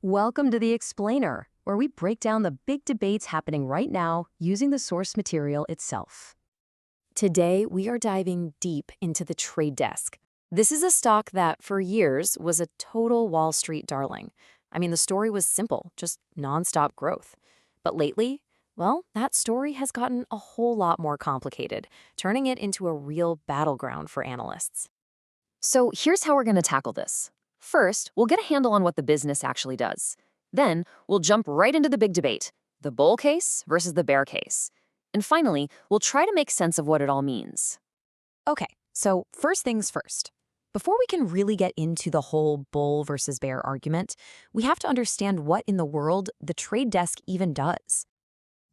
Welcome to The Explainer, where we break down the big debates happening right now using the source material itself. Today, we are diving deep into the trade desk. This is a stock that, for years, was a total Wall Street darling. I mean, the story was simple, just nonstop growth. But lately, well, that story has gotten a whole lot more complicated, turning it into a real battleground for analysts. So here's how we're going to tackle this. First, we'll get a handle on what the business actually does. Then, we'll jump right into the big debate, the bull case versus the bear case. And finally, we'll try to make sense of what it all means. Okay, so first things first. Before we can really get into the whole bull versus bear argument, we have to understand what in the world the trade desk even does.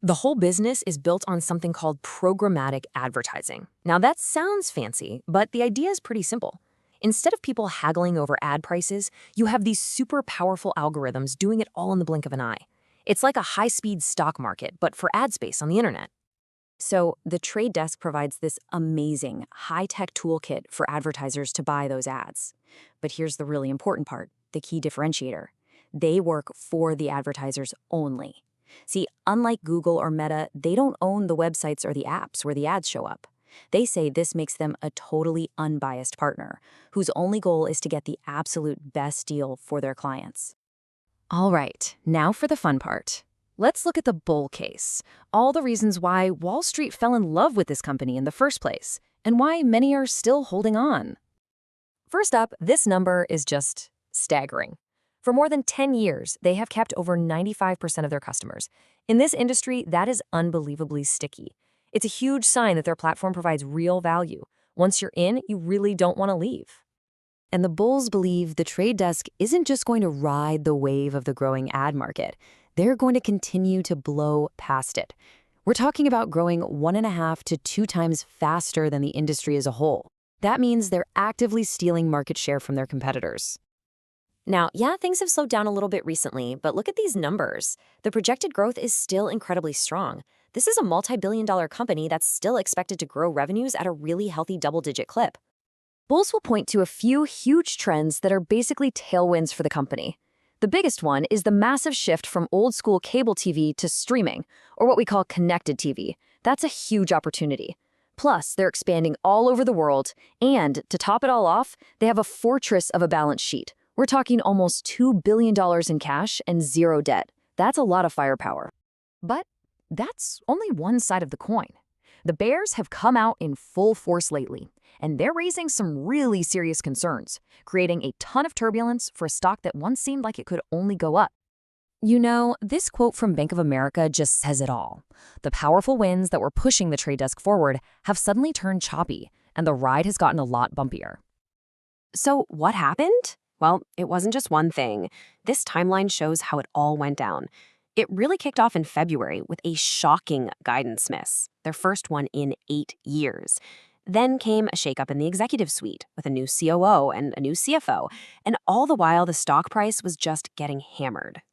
The whole business is built on something called programmatic advertising. Now that sounds fancy, but the idea is pretty simple. Instead of people haggling over ad prices, you have these super powerful algorithms doing it all in the blink of an eye. It's like a high-speed stock market, but for ad space on the internet. So the trade desk provides this amazing, high-tech toolkit for advertisers to buy those ads. But here's the really important part, the key differentiator. They work for the advertisers only. See, unlike Google or Meta, they don't own the websites or the apps where the ads show up. They say this makes them a totally unbiased partner, whose only goal is to get the absolute best deal for their clients. All right, now for the fun part. Let's look at the bull case, all the reasons why Wall Street fell in love with this company in the first place, and why many are still holding on. First up, this number is just staggering. For more than 10 years, they have kept over 95% of their customers. In this industry, that is unbelievably sticky. It's a huge sign that their platform provides real value. Once you're in, you really don't want to leave. And the bulls believe the trade desk isn't just going to ride the wave of the growing ad market. They're going to continue to blow past it. We're talking about growing 1.5 to 2 times faster than the industry as a whole. That means they're actively stealing market share from their competitors. Now, yeah, things have slowed down a little bit recently, but look at these numbers. The projected growth is still incredibly strong. This is a multi-billion-dollar company that's still expected to grow revenues at a really healthy double-digit clip. Bulls will point to a few huge trends that are basically tailwinds for the company. The biggest one is the massive shift from old-school cable TV to streaming, or what we call connected TV. That's a huge opportunity. Plus, they're expanding all over the world, and to top it all off, they have a fortress of a balance sheet. We're talking almost $2 billion in cash and zero debt. That's a lot of firepower. But that's only one side of the coin. The bears have come out in full force lately, and they're raising some really serious concerns, creating a ton of turbulence for a stock that once seemed like it could only go up. You know, this quote from Bank of America just says it all. The powerful winds that were pushing the trade desk forward have suddenly turned choppy, and the ride has gotten a lot bumpier. So what happened? Well, it wasn't just one thing. This timeline shows how it all went down. It really kicked off in February with a shocking guidance miss, their first one in 8 years. Then came a shakeup in the executive suite with a new COO and a new CFO, and all the while the stock price was just getting hammered.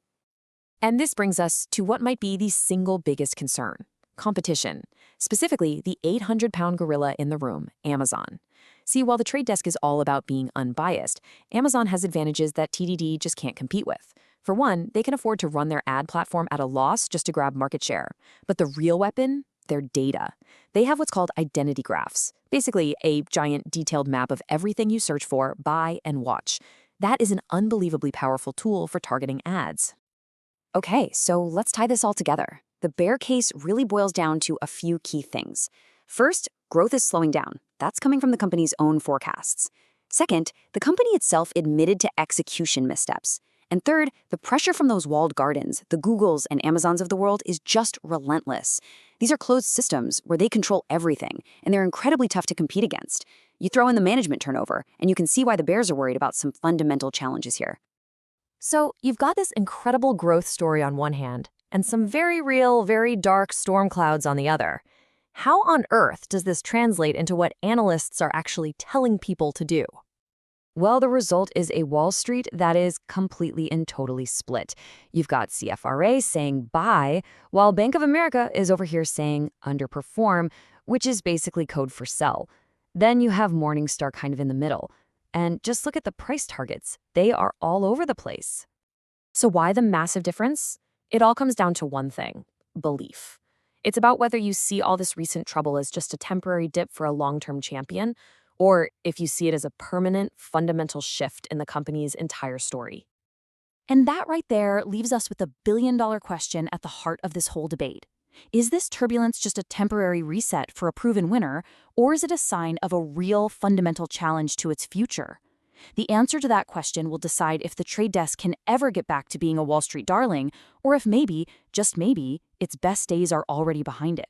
And this brings us to what might be the single biggest concern: competition, specifically the 800-pound gorilla in the room, Amazon. See, while the trade desk is all about being unbiased, Amazon has advantages that TTD just can't compete with. For one, they can afford to run their ad platform at a loss just to grab market share. But the real weapon? Their data. They have what's called identity graphs, basically a giant detailed map of everything you search for, buy, and watch. That is an unbelievably powerful tool for targeting ads. Okay, so let's tie this all together. The bear case really boils down to a few key things. First, growth is slowing down. That's coming from the company's own forecasts. Second, the company itself admitted to execution missteps. And third, the pressure from those walled gardens, the Googles and Amazons of the world, is just relentless. These are closed systems where they control everything, and they're incredibly tough to compete against. You throw in the management turnover, and you can see why the bears are worried about some fundamental challenges here. So you've got this incredible growth story on one hand, and some very real, very dark storm clouds on the other. How on earth does this translate into what analysts are actually telling people to do? Well, the result is a Wall Street that is completely and totally split. You've got CFRA saying buy, while Bank of America is over here saying underperform, which is basically code for sell. Then you have Morningstar kind of in the middle. And just look at the price targets. They are all over the place. So, why the massive difference? It all comes down to one thing: belief. It's about whether you see all this recent trouble as just a temporary dip for a long term champion, or if you see it as a permanent, fundamental shift in the company's entire story. And that right there leaves us with the billion-dollar question at the heart of this whole debate. Is this turbulence just a temporary reset for a proven winner, or is it a sign of a real fundamental challenge to its future? The answer to that question will decide if the trade desk can ever get back to being a Wall Street darling, or if maybe, just maybe, its best days are already behind it.